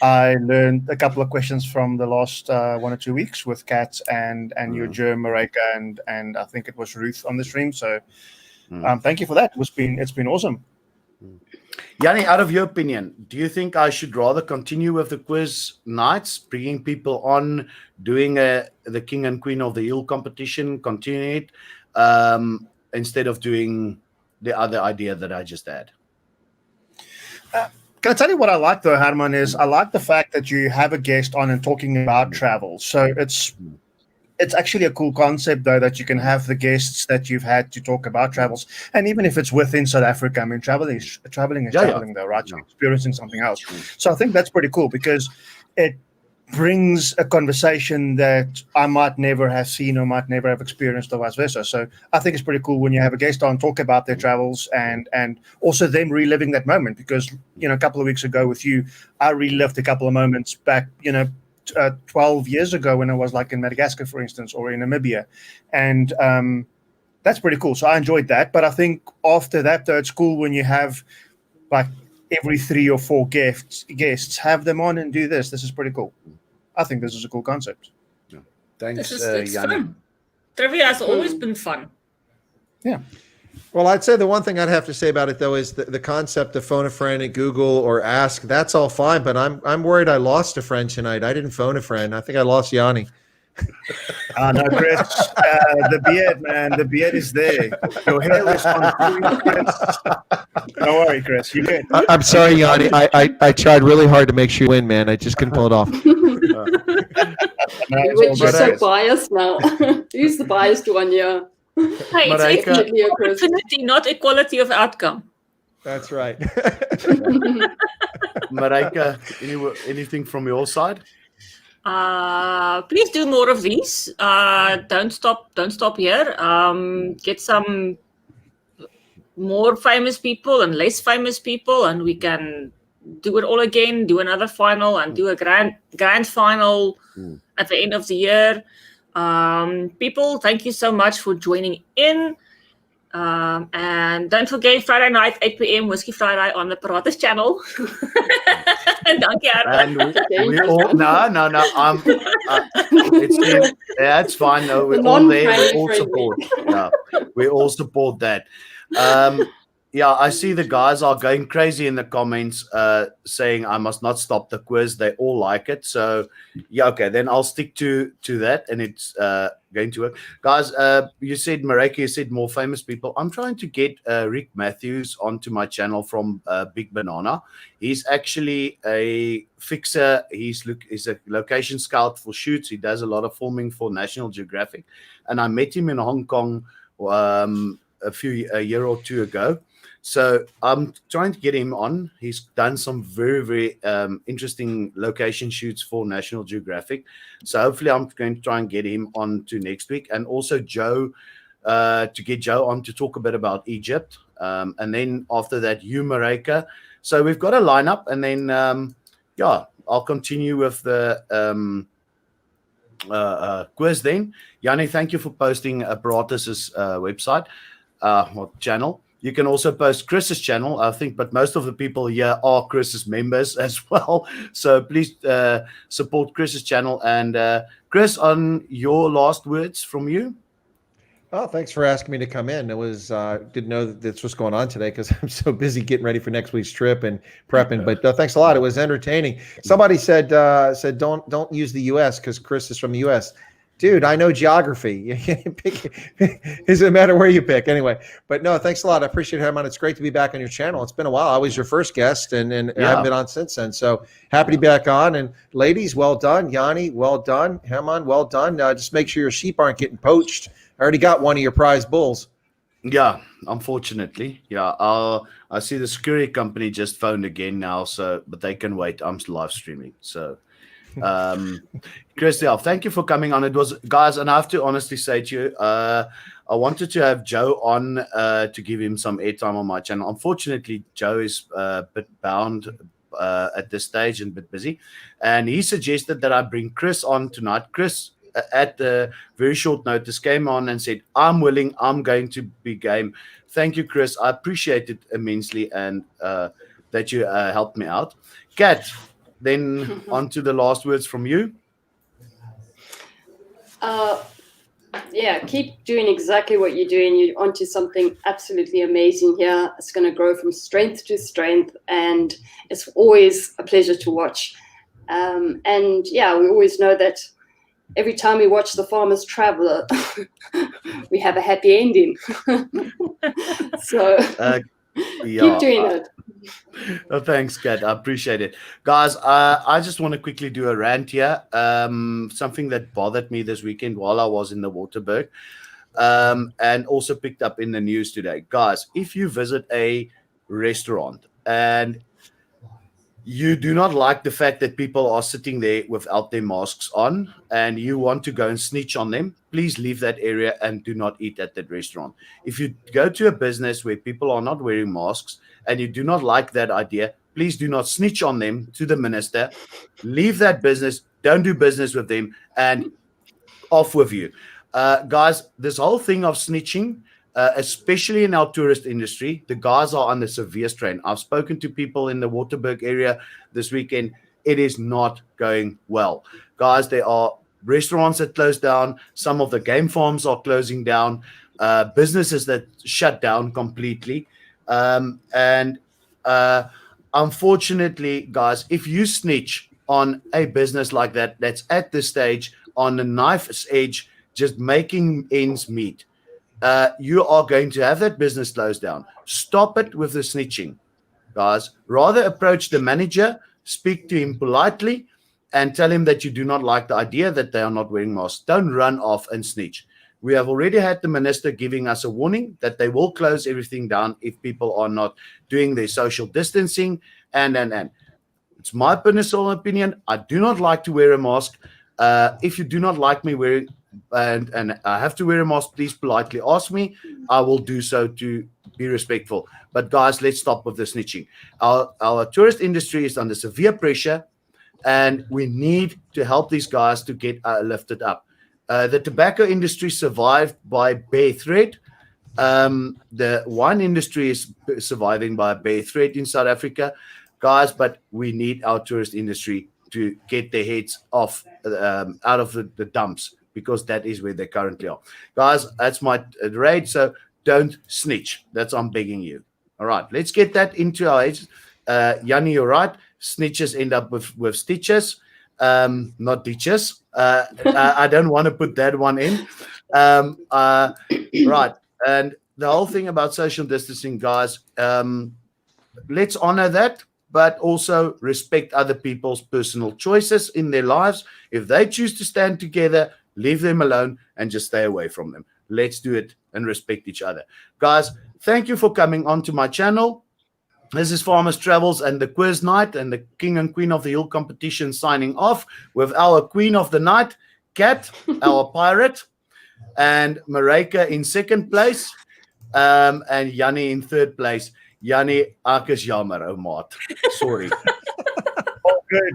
S2: I learned a couple of questions from the last 1 or 2 weeks with Kat and your germ, Maryke, and I think it was Ruth on the stream. So thank you for that. It's been awesome.
S1: Jannie, out of your opinion, do you think I should rather continue with the quiz nights, bringing people on, doing the King and Queen of the Hill competition, continue it, instead of doing the other idea that I just had?
S2: Can I tell you what I like, though, Herman, is I like the fact that you have a guest on and talking about travel. So it's actually a cool concept, though, that you can have the guests that you've had to talk about travels. And even if it's within South Africa, I mean, traveling is traveling, though, right? You're experiencing something else. So I think that's pretty cool, because it brings a conversation that I might never have seen or might never have experienced, or vice versa. So I think it's pretty cool when you have a guest on, talk about their travels, and also them reliving that moment, because, a couple of weeks ago with you, I relived a couple of moments back, 12 years ago when I was like in Madagascar, for instance, or in Namibia. And that's pretty cool. So I enjoyed that. But I think after that, though, it's cool when you have like every 3 or 4 guests have them on and do this. This is pretty cool. I think this is a cool concept.
S1: Yeah. Thanks,
S4: It's
S1: Jannie.
S4: fun. Trivia has always been fun.
S2: Yeah.
S3: Well, I'd say the one thing I'd have to say about it, though, is the concept of phone a friend at Google or ask. That's all fine, but I'm worried I lost a friend tonight. I didn't phone a friend. I think I lost Jannie.
S2: No, Chris, the beard, man. The beard is there. Your hair is on point, Chris. Don't worry, Chris. You're good.
S3: I'm sorry, Jannie. I tried really hard to make sure you win, man. I just couldn't pull it off.
S5: Which is so biased now. Use the biased one, yeah.
S4: Hey,
S1: Maryke,
S4: it's opportunity, not equality of outcome.
S3: That's right.
S1: Maryke, anything from your side?
S4: Please do more of these. Don't stop here. Get some more famous people and less famous people, and we can do it all again, do another final, and do a grand final at the end of the year. People, thank you so much for joining in. And don't forget, Friday night, 8 p.m, Whiskey Friday on the Paratus channel. And dankie,
S1: And we all no. It's fine. No, we're all there. We all support. Yeah, we all support that. Yeah, I see the guys are going crazy in the comments, saying I must not stop the quiz. They all like it. So, yeah, okay, then I'll stick to that, and it's going to work. Guys, you said, Maryke, you said more famous people. I'm trying to get Rick Matthews onto my channel from Big Banana. He's actually a fixer. He's a location scout for shoots. He does a lot of filming for National Geographic. And I met him in Hong Kong a year or two ago. So I'm trying to get him on. He's done some very, very interesting location shoots for National Geographic. So hopefully I'm going to try and get him on to next week. And also Joe, to get Joe on to talk a bit about Egypt. And then after that, you, Maryke. So we've got a lineup. And then, I'll continue with the quiz then. Jannie, thank you for posting Paratus's website or channel. You can also post Chris's channel, I think, but most of the people here are Chris's members as well. So please support Chris's channel. And Chris, on your last words from you.
S3: Oh, thanks for asking me to come in. It was didn't know that this was going on today because I'm so busy getting ready for next week's trip and prepping. But thanks a lot. It was entertaining. Somebody said don't use the U.S. because Chris is from the U.S. Dude, I know geography. It doesn't matter where you pick anyway. But no, thanks a lot. I appreciate it, Herman. It's great to be back on your channel. It's been a while. I was your first guest, and I haven't been on since then. So happy to be back on. And ladies, well done. Jannie, well done. Herman, well done. Just make sure your sheep aren't getting poached. I already got one of your prize bulls.
S1: Yeah, unfortunately. Yeah, I see the security company just phoned again now, but they can wait. I'm live streaming. So Chris, thank you for coming on. It was, guys, and I have to honestly say to you, I wanted to have Joe on to give him some airtime on my channel. Unfortunately, Joe is a bit bound at this stage and a bit busy, and he suggested that I bring Chris on tonight. Chris, at very short notice, came on and said, I'm willing, I'm going to be game. Thank you, Chris. I appreciate it immensely, and that you helped me out. Kat, then on to the last words from you.
S5: Yeah, keep doing exactly what you're doing. You're onto something absolutely amazing here. It's going to grow from strength to strength, and it's always a pleasure to watch. And yeah, we always know that every time we watch The Farmer's Traveler, we have a happy ending. So keep doing it.
S1: Oh, thanks, Kat. I appreciate it. Guys, I just want to quickly do a rant here. Something that bothered me this weekend while I was in the Waterberg, and also picked up in the news today. Guys, if you visit a restaurant and you do not like the fact that people are sitting there without their masks on and you want to go and snitch on them, please leave that area and do not eat at that restaurant. If you go to a business where people are not wearing masks and you do not like that idea, please do not snitch on them to the minister. Leave that business, don't do business with them, and off with you. Guys, this whole thing of snitching, especially in our tourist industry, the guys are on the severe strain. I've spoken to people in the Waterberg area this weekend. It is not going well. Guys, there are restaurants that close down. Some of the game farms are closing down. Businesses that shut down completely. Unfortunately, guys, if you snitch on a business like that, that's at this stage on the knife's edge, just making ends meet, you are going to have that business closed down. Stop it with the snitching, guys. Rather approach the manager, speak to him politely, and tell him that you do not like the idea that they are not wearing masks. Don't run off and snitch. We have already had the minister giving us a warning that they will close everything down if people are not doing their social distancing. And it's my personal opinion. I do not like to wear a mask. If you do not like me wearing and I have to wear a mask, please politely ask me. I will do so to be respectful. But guys, let's stop with the snitching. Our tourist industry is under severe pressure, and we need to help these guys to get lifted up. The tobacco industry survived by bare thread. The wine industry is surviving by a bare thread in South Africa, guys, but we need our tourist industry to get their heads off out of the dumps, because that is where they currently are. Guys, that's my raid, so don't snitch. I'm begging you. All right, let's get that into our heads. Jannie, you're right. Snitches end up with stitches, not ditches. I don't want to put that one in. Right, and the whole thing about social distancing, guys, let's honor that, but also respect other people's personal choices in their lives. If they choose to stand together, leave them alone and just stay away from them. Let's do it and respect each other. Guys, thank you for coming onto my channel. This is Farmers Travels and the Quiz Night and the King and Queen of the Hill competition signing off with our Queen of the Night, Kat, our pirate, and Maryke in second place, and Jannie in third place. Jannie, ek is jammer, ou maat. Sorry.
S2: All good.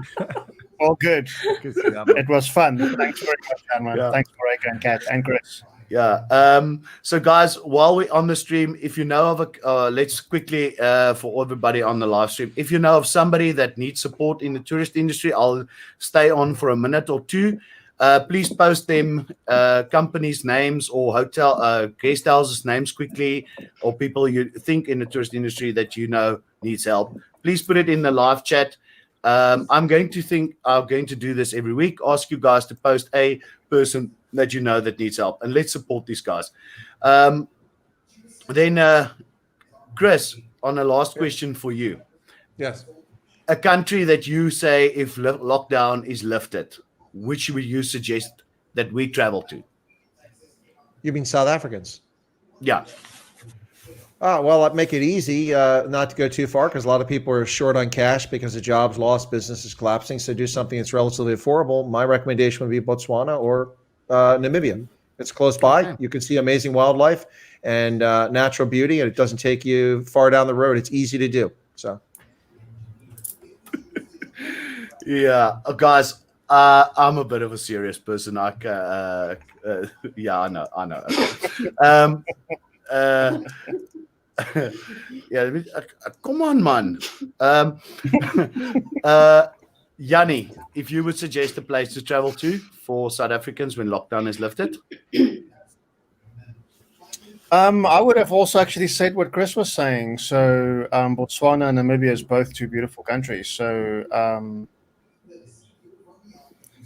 S2: All good. It was fun. Thanks very much, Herman. Yeah. Thanks, Maryke and Kat and Chris.
S1: Yeah. So, guys, while we're on the stream, if you know of let's quickly, for everybody on the live stream, if you know of somebody that needs support in the tourist industry, I'll stay on for a minute or two. Please post them companies' names or hotel guest houses' names quickly, or people you think in the tourist industry that you know needs help. Please put it in the live chat. I'm going to do this every week. Ask you guys to post a person that you know that needs help, and let's support these guys. Then, Chris, on a last question for you.
S3: Yes.
S1: A country that you say, if lockdown is lifted, which would you suggest that we travel to?
S3: You mean South Africans?
S1: Yeah.
S3: Well, I'd make it easy not to go too far because a lot of people are short on cash because of jobs lost, business is collapsing. So do something that's relatively affordable. My recommendation would be Botswana or Namibia. It's close by.
S1: Okay.
S3: You can see amazing wildlife and natural beauty, and it doesn't take you far down the road. It's easy to do. So,
S1: Yeah, guys, I'm a bit of a serious person. Yeah, I know. Okay. Yeah, come on, man. Jannie, if you would suggest a place to travel to for South Africans when lockdown is lifted?
S2: I would have also actually said what Chris was saying. So Botswana and Namibia is both two beautiful countries. So,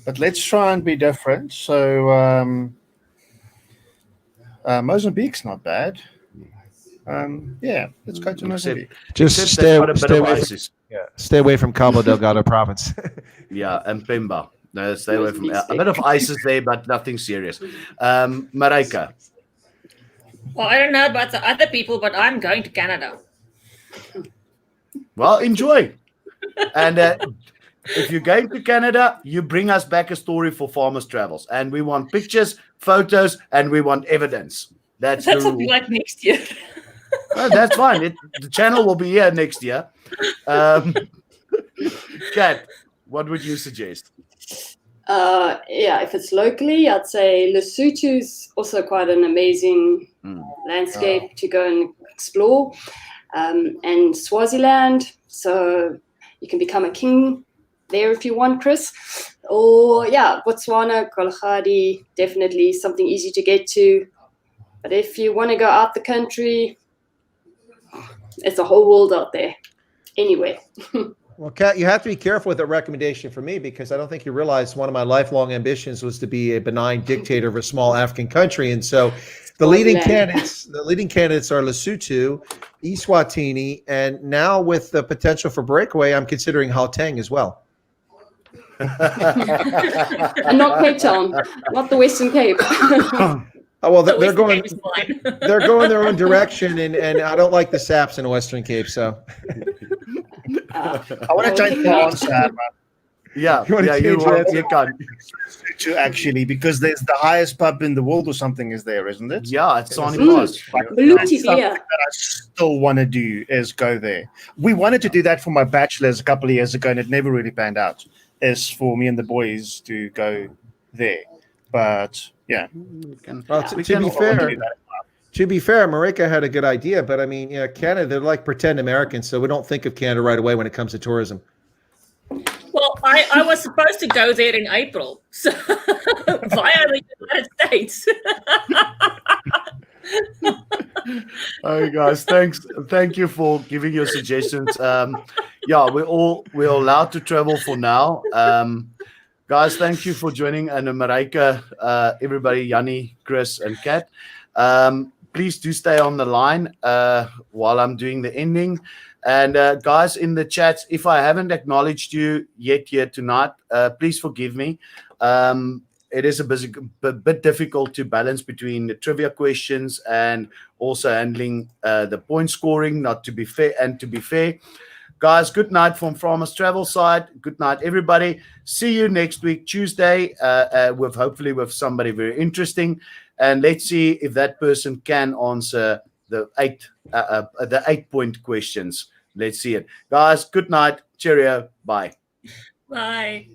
S2: but let's try and be different. So Mozambique's not bad. Yeah, let's go to Mozambique.
S3: just
S1: Except
S3: stay,
S1: they've got a bit
S3: stay
S1: of
S3: away.
S1: ISIS.
S3: Stay away from Cabo Delgado province.
S1: Yeah, and Pemba. No, stay away from a bit of ISIS there, but nothing serious. Maryke.
S4: Well, I don't know about the other people, but I'm going to Canada.
S1: Well, enjoy. And if you're going to Canada, you bring us back a story for Farmers Travels. And we want pictures, photos, and we want evidence. That's the
S4: That'll be
S1: rule.
S4: like next year.
S1: Oh, that's fine. The channel will be here next year. Kat, what would you suggest?
S5: Yeah, if it's locally, I'd say Lesotho's also quite an amazing landscape to go and explore. And Swaziland, so you can become a king there if you want, Chris. Or yeah, Botswana, Kalahari, definitely something easy to get to. But if you want to go out the country, it's a whole world out there. Anyway.
S3: Well, Kat, you have to be careful with a recommendation for me because I don't think you realize one of my lifelong ambitions was to be a benign dictator of a small African country. And so the leading candidates are Lesotho, Eswatini, and now with the potential for breakaway, I'm considering Gauteng as well.
S5: And not Cape Town, not the Western Cape.
S3: Oh, well, they're
S4: Western
S3: going
S4: Cape is fine.
S3: they're going their own direction, and I don't like the saps in the Western Cape. So
S2: I want to change my answer, man.
S1: Yeah,
S3: You wanna change that?
S1: you can.
S2: To actually, because there's the highest pub in the world or something is there, isn't it?
S1: Yeah, it's Sani
S5: Mm.
S1: Pass.
S5: Baluti,
S2: Something
S5: yeah.
S2: that I still want to do is go there. We wanted to do that for my bachelor's a couple of years ago, and it never really panned out. Is for me and the boys to go there, but yeah.
S3: well,
S1: We
S3: to
S1: can
S3: be
S1: all
S3: fair,
S1: do
S3: to be fair, Maryke had a good idea, but I mean, Canada, they're like pretend Americans, so we don't think of Canada right away when it comes to tourism.
S4: Well, I was supposed to go there in April, so via the United States.
S1: Hey guys, thank you for giving your suggestions. Yeah, we're allowed to travel for now. Guys, thank you for joining, and Maryke, everybody, Jannie, Chris, and Kat. Please do stay on the line while I'm doing the ending. And guys in the chats, if I haven't acknowledged you yet here tonight, please forgive me. It is a bit difficult to balance between the trivia questions and also handling the point scoring, not to be fair and to be fair. Guys, good night from Farmers Travel side. Good night, everybody. See you next week, Tuesday, hopefully with somebody very interesting. And let's see if that person can answer the 8-point questions. Let's see it. Guys, good night. Cheerio. Bye.
S4: Bye.